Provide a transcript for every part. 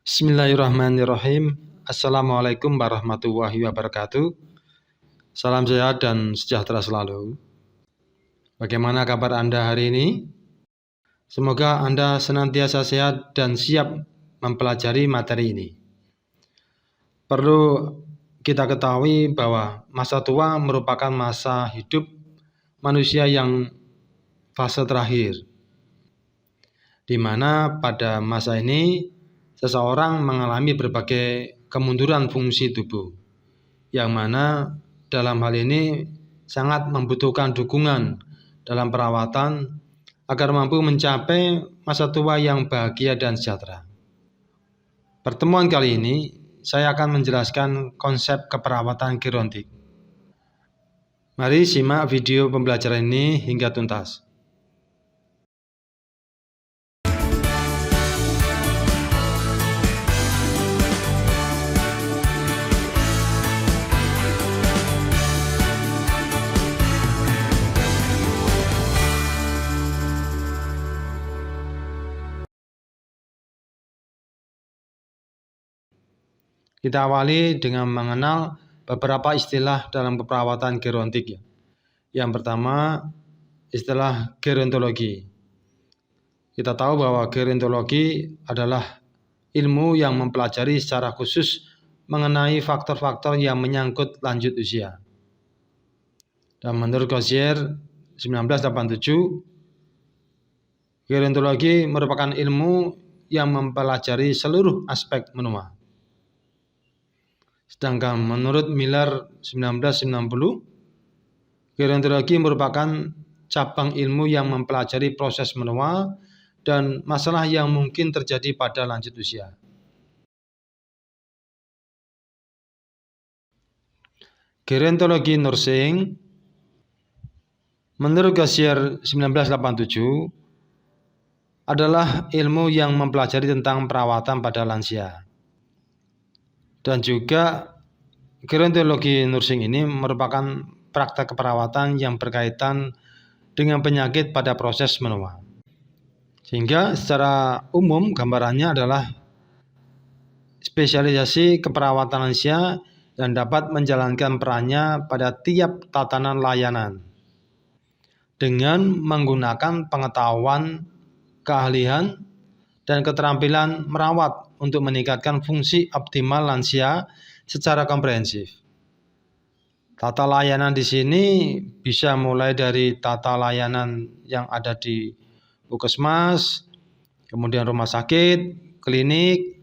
Bismillahirrahmanirrahim. Assalamualaikum warahmatullahi wabarakatuh. Salam sehat dan sejahtera selalu. Bagaimana kabar Anda hari ini? Semoga Anda senantiasa sehat dan siap mempelajari materi ini. Perlu kita ketahui bahwa masa tua merupakan masa hidup manusia yang fase terakhir, di mana pada masa ini seseorang mengalami berbagai kemunduran fungsi tubuh, yang mana dalam hal ini sangat membutuhkan dukungan dalam perawatan agar mampu mencapai masa tua yang bahagia dan sejahtera. Pertemuan kali ini saya akan menjelaskan konsep keperawatan gerontik. Mari simak video pembelajaran ini hingga tuntas. Kita awali dengan mengenal beberapa istilah dalam keperawatan gerontik. Yang pertama, istilah gerontologi. Kita tahu bahwa gerontologi adalah ilmu yang mempelajari secara khusus mengenai faktor-faktor yang menyangkut lanjut usia. Dan menurut Crozier 1987, gerontologi merupakan ilmu yang mempelajari seluruh aspek menua. Sedangkan menurut Miller 1990, gerontologi merupakan cabang ilmu yang mempelajari proses menua dan masalah yang mungkin terjadi pada lanjut usia. Gerontologi nursing menurut Crozier 1987 adalah ilmu yang mempelajari tentang perawatan pada lansia. Dan juga gerontologi nursing ini merupakan praktek keperawatan yang berkaitan dengan penyakit pada proses menua. Sehingga secara umum gambarannya adalah spesialisasi keperawatan lansia dan dapat menjalankan perannya pada tiap tatanan layanan dengan menggunakan pengetahuan, keahlian, dan keterampilan merawat untuk meningkatkan fungsi optimal lansia secara komprehensif. Tata layanan di sini bisa mulai dari tata layanan yang ada di puskesmas, kemudian rumah sakit, klinik,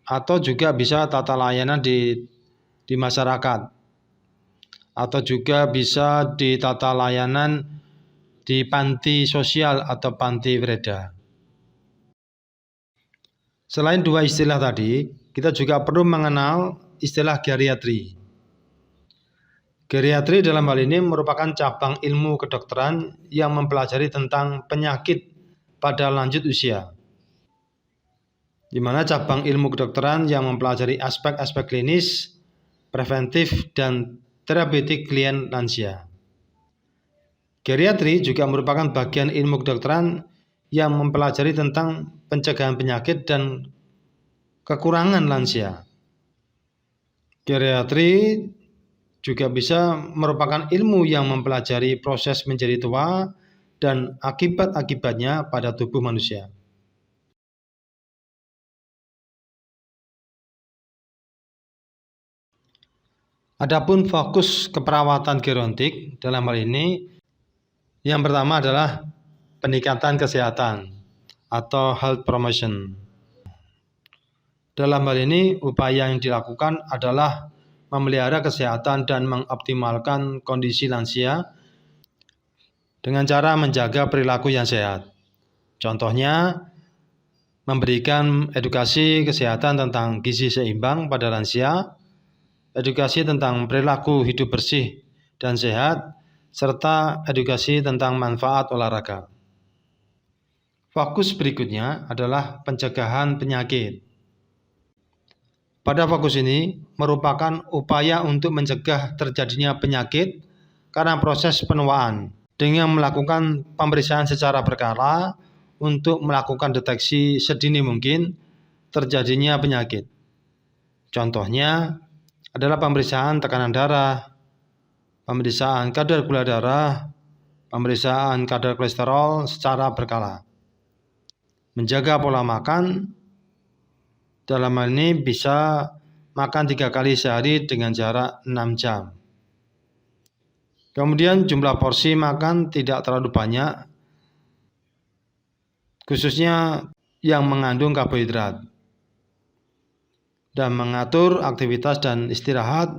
atau juga bisa tata layanan di masyarakat, atau juga bisa di tata layanan di panti sosial atau panti breda. Selain dua istilah tadi, kita juga perlu mengenal istilah geriatri. Geriatri dalam hal ini merupakan cabang ilmu kedokteran yang mempelajari tentang penyakit pada lanjut usia, di mana cabang ilmu kedokteran yang mempelajari aspek-aspek klinis, preventif, dan terapeutik klien lansia. Geriatri juga merupakan bagian ilmu kedokteran yang mempelajari tentang pencegahan penyakit dan kekurangan lansia. Geriatri juga bisa merupakan ilmu yang mempelajari proses menjadi tua dan akibat-akibatnya pada tubuh manusia. Adapun fokus keperawatan gerontik dalam hal ini, yang pertama adalah peningkatan kesehatan atau health promotion. Dalam hal ini, upaya yang dilakukan adalah memelihara kesehatan dan mengoptimalkan kondisi lansia dengan cara menjaga perilaku yang sehat. Contohnya, memberikan edukasi kesehatan tentang gizi seimbang pada lansia, edukasi tentang perilaku hidup bersih dan sehat, serta edukasi tentang manfaat olahraga. Fokus berikutnya adalah pencegahan penyakit. Pada fokus ini merupakan upaya untuk mencegah terjadinya penyakit karena proses penuaan dengan melakukan pemeriksaan secara berkala untuk melakukan deteksi sedini mungkin terjadinya penyakit. Contohnya adalah pemeriksaan tekanan darah, pemeriksaan kadar gula darah, pemeriksaan kadar kolesterol secara berkala. Menjaga pola makan, dalam hal ini bisa makan 3 kali sehari dengan jarak 6 jam. Kemudian jumlah porsi makan tidak terlalu banyak, khususnya yang mengandung karbohidrat. Dan mengatur aktivitas dan istirahat,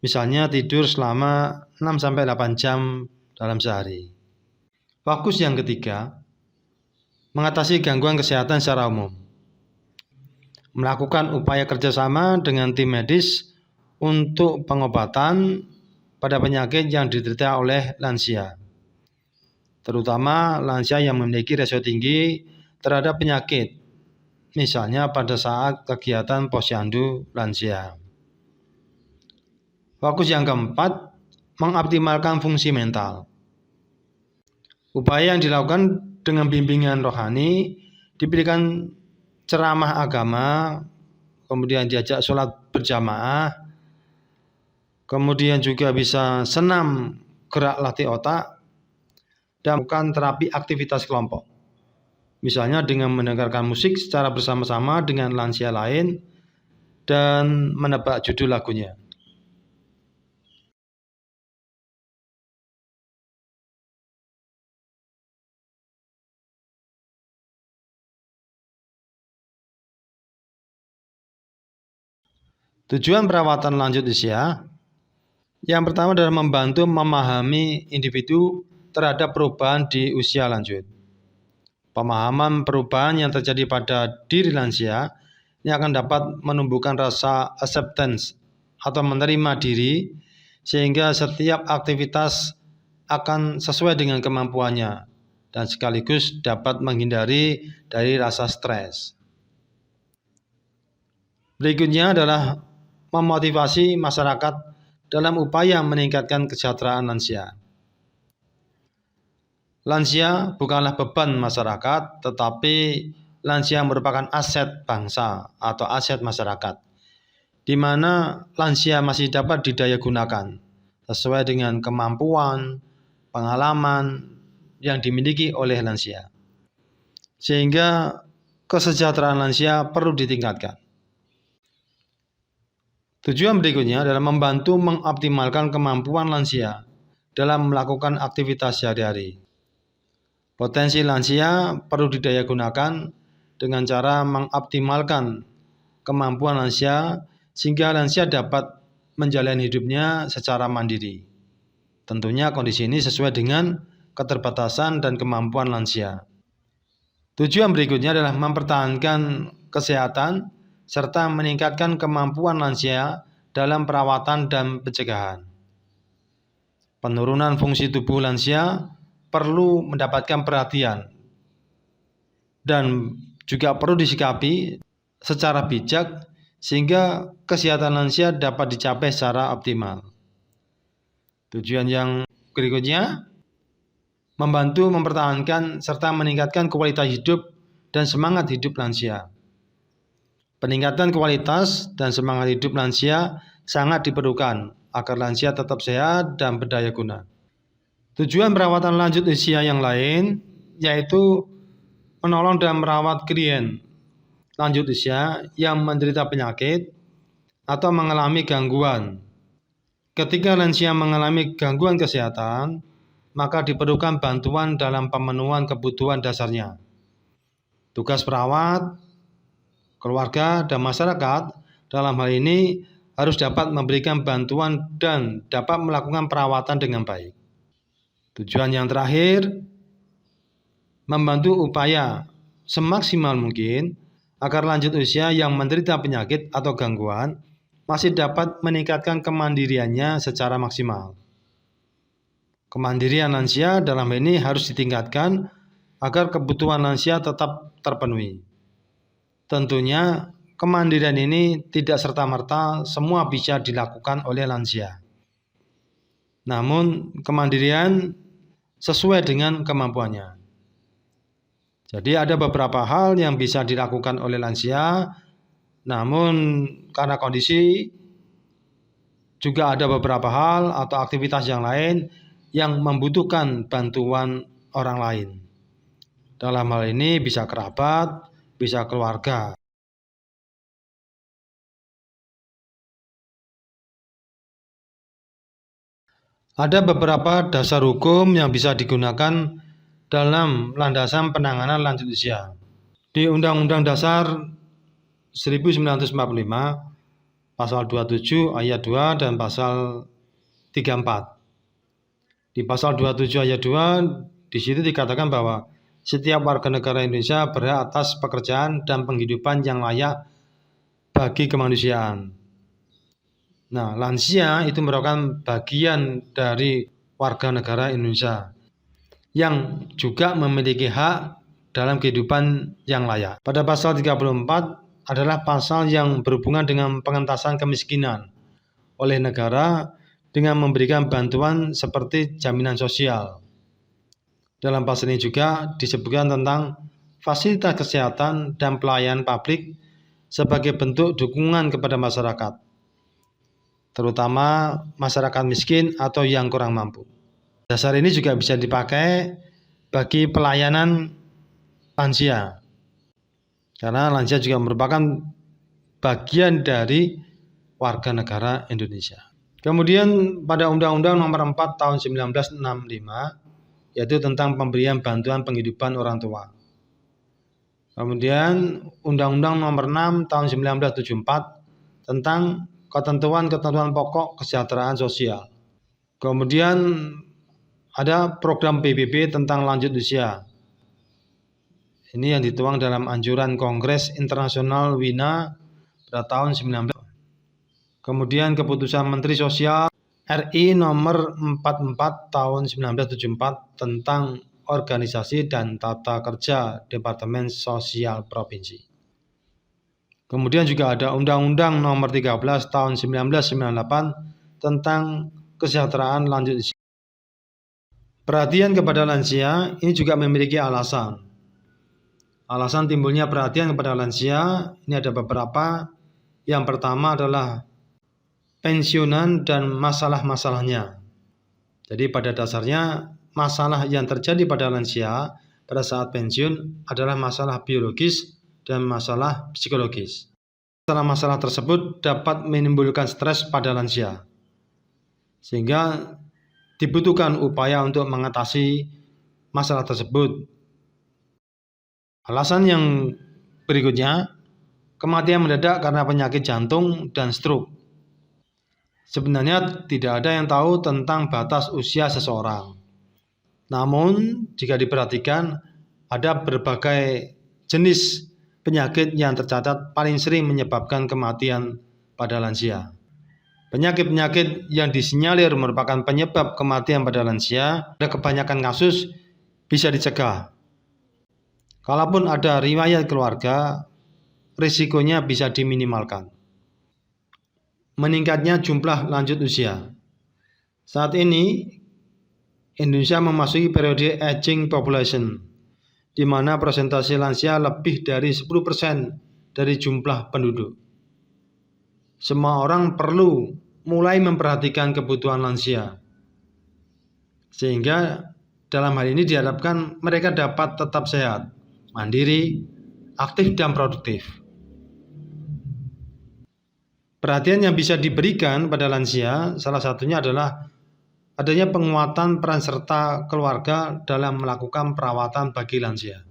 misalnya tidur selama 6-8 jam dalam sehari. Fokus yang ketiga, mengatasi gangguan kesehatan secara umum. Melakukan upaya kerjasama dengan tim medis untuk pengobatan pada penyakit yang diderita oleh lansia, terutama lansia yang memiliki resiko tinggi terhadap penyakit, misalnya pada saat kegiatan posyandu lansia. Fokus yang keempat, mengoptimalkan fungsi mental. Upaya yang dilakukan dengan bimbingan rohani, diberikan ceramah agama, kemudian diajak sholat berjamaah, kemudian juga bisa senam gerak latih otak, dan melakukan terapi aktivitas kelompok. Misalnya dengan mendengarkan musik secara bersama-sama dengan lansia lain dan menebak judul lagunya. Tujuan perawatan lanjut usia yang pertama adalah membantu memahami individu terhadap perubahan di usia lanjut. Pemahaman perubahan yang terjadi pada diri lansia ini akan dapat menumbuhkan rasa acceptance atau menerima diri, sehingga setiap aktivitas akan sesuai dengan kemampuannya dan sekaligus dapat menghindari dari rasa stres. Berikutnya adalah memotivasi masyarakat dalam upaya meningkatkan kesejahteraan lansia. Lansia bukanlah beban masyarakat, tetapi lansia merupakan aset bangsa atau aset masyarakat, di mana lansia masih dapat didaya gunakan sesuai dengan kemampuan, pengalaman yang dimiliki oleh lansia. Sehingga kesejahteraan lansia perlu ditingkatkan. Tujuan berikutnya adalah membantu mengoptimalkan kemampuan lansia dalam melakukan aktivitas sehari-hari. Potensi lansia perlu didaya gunakan dengan cara mengoptimalkan kemampuan lansia sehingga lansia dapat menjalani hidupnya secara mandiri. Tentunya kondisi ini sesuai dengan keterbatasan dan kemampuan lansia. Tujuan berikutnya adalah mempertahankan kesehatan serta meningkatkan kemampuan lansia dalam perawatan dan pencegahan. Penurunan fungsi tubuh lansia perlu mendapatkan perhatian dan juga perlu disikapi secara bijak sehingga kesehatan lansia dapat dicapai secara optimal. Tujuan yang berikutnya, membantu mempertahankan serta meningkatkan kualitas hidup dan semangat hidup lansia. Peningkatan kualitas dan semangat hidup lansia sangat diperlukan agar lansia tetap sehat dan berdaya guna. Tujuan perawatan lanjut usia yang lain yaitu menolong dan merawat klien lanjut usia yang menderita penyakit atau mengalami gangguan. Ketika lansia mengalami gangguan kesehatan, maka diperlukan bantuan dalam pemenuhan kebutuhan dasarnya. Tugas perawat, keluarga, dan masyarakat dalam hal ini harus dapat memberikan bantuan dan dapat melakukan perawatan dengan baik. Tujuan yang terakhir, membantu upaya semaksimal mungkin agar lanjut usia yang menderita penyakit atau gangguan masih dapat meningkatkan kemandiriannya secara maksimal. Kemandirian lansia dalam ini harus ditingkatkan agar kebutuhan lansia tetap terpenuhi. Tentunya kemandirian ini tidak serta-merta semua bisa dilakukan oleh lansia. Namun kemandirian sesuai dengan kemampuannya. Jadi ada beberapa hal yang bisa dilakukan oleh lansia, namun karena kondisi juga ada beberapa hal atau aktivitas yang lain yang membutuhkan bantuan orang lain. Dalam hal ini bisa kerabat, bisa keluarga. Ada beberapa dasar hukum yang bisa digunakan dalam landasan penanganan lanjut usia. Di Undang-Undang Dasar 1945, Pasal 27 ayat 2 dan Pasal 34. Di Pasal 27 ayat 2, di situ dikatakan bahwa setiap warga negara Indonesia berhak atas pekerjaan dan penghidupan yang layak bagi kemanusiaan. Nah, lansia itu merupakan bagian dari warga negara Indonesia yang juga memiliki hak dalam kehidupan yang layak. Pada pasal 34 adalah pasal yang berhubungan dengan pengentasan kemiskinan oleh negara dengan memberikan bantuan seperti jaminan sosial. Dalam pasal ini juga disebutkan tentang fasilitas kesehatan dan pelayanan publik sebagai bentuk dukungan kepada masyarakat, terutama masyarakat miskin atau yang kurang mampu. Dasar ini juga bisa dipakai bagi pelayanan lansia, karena lansia juga merupakan bagian dari warga negara Indonesia. Kemudian pada Undang-Undang Nomor 4 Tahun 1965, yaitu tentang pemberian bantuan penghidupan orang tua. Kemudian Undang-Undang Nomor 6 Tahun 1974 tentang ketentuan-ketentuan pokok kesejahteraan sosial. Kemudian ada program PBB tentang lanjut usia. Ini yang dituang dalam anjuran Kongres Internasional Wina pada tahun 19. Kemudian keputusan Menteri Sosial RI nomor 44 tahun 1974 tentang organisasi dan tata kerja Departemen Sosial Provinsi. Kemudian juga ada Undang-Undang nomor 13 tahun 1998 tentang kesejahteraan lanjut usia. Perhatian kepada lansia ini juga memiliki alasan. Alasan timbulnya perhatian kepada lansia ini ada beberapa. Yang pertama adalah pensiunan dan masalah-masalahnya. Jadi pada dasarnya masalah yang terjadi pada lansia pada saat pensiun adalah masalah biologis dan masalah psikologis. Masalah-masalah tersebut dapat menimbulkan stres pada lansia, sehingga dibutuhkan upaya untuk mengatasi masalah tersebut. Alasan yang berikutnya, kematian mendadak karena penyakit jantung dan stroke. Sebenarnya tidak ada yang tahu tentang batas usia seseorang. Namun, jika diperhatikan, ada berbagai jenis penyakit yang tercatat paling sering menyebabkan kematian pada lansia. Penyakit-penyakit yang disinyalir merupakan penyebab kematian pada lansia, pada kebanyakan kasus bisa dicegah. Kalaupun ada riwayat keluarga, risikonya bisa diminimalkan. Meningkatnya jumlah lanjut usia. Saat ini, Indonesia memasuki periode aging population, di mana persentase lansia lebih dari 10% dari jumlah penduduk. Semua orang perlu mulai memperhatikan kebutuhan lansia, sehingga dalam hal ini diharapkan mereka dapat tetap sehat, mandiri, aktif, dan produktif. Perhatian yang bisa diberikan pada lansia salah satunya adalah adanya penguatan peran serta keluarga dalam melakukan perawatan bagi lansia.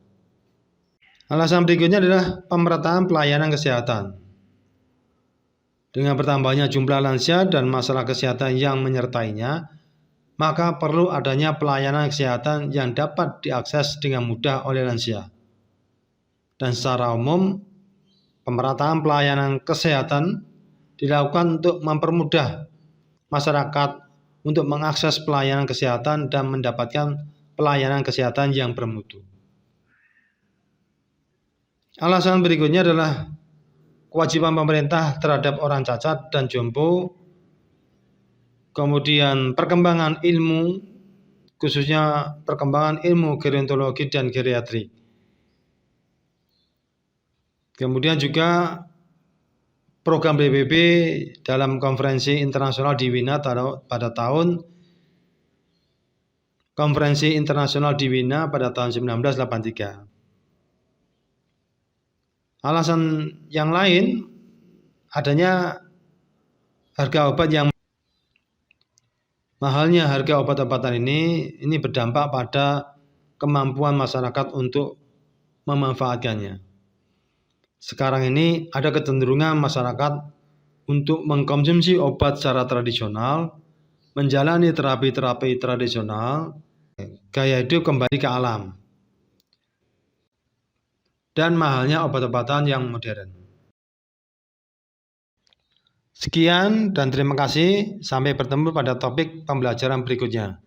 Alasan berikutnya adalah pemerataan pelayanan kesehatan. Dengan bertambahnya jumlah lansia dan masalah kesehatan yang menyertainya, maka perlu adanya pelayanan kesehatan yang dapat diakses dengan mudah oleh lansia. Dan secara umum, pemerataan pelayanan kesehatan dilakukan untuk mempermudah masyarakat untuk mengakses pelayanan kesehatan dan mendapatkan pelayanan kesehatan yang bermutu. Alasan berikutnya adalah kewajiban pemerintah terhadap orang cacat dan jompo, kemudian perkembangan ilmu, khususnya perkembangan ilmu gerontologi dan geriatri. Kemudian juga program PBB dalam konferensi internasional di Wina pada tahun 1983. Alasan yang lain adanya mahalnya harga obat-obatan ini berdampak pada kemampuan masyarakat untuk memanfaatkannya. Sekarang ini ada kecenderungan masyarakat untuk mengkonsumsi obat secara tradisional, menjalani terapi-terapi tradisional, gaya hidup kembali ke alam, dan mahalnya obat-obatan yang modern. Sekian dan terima kasih. Sampai bertemu pada topik pembelajaran berikutnya.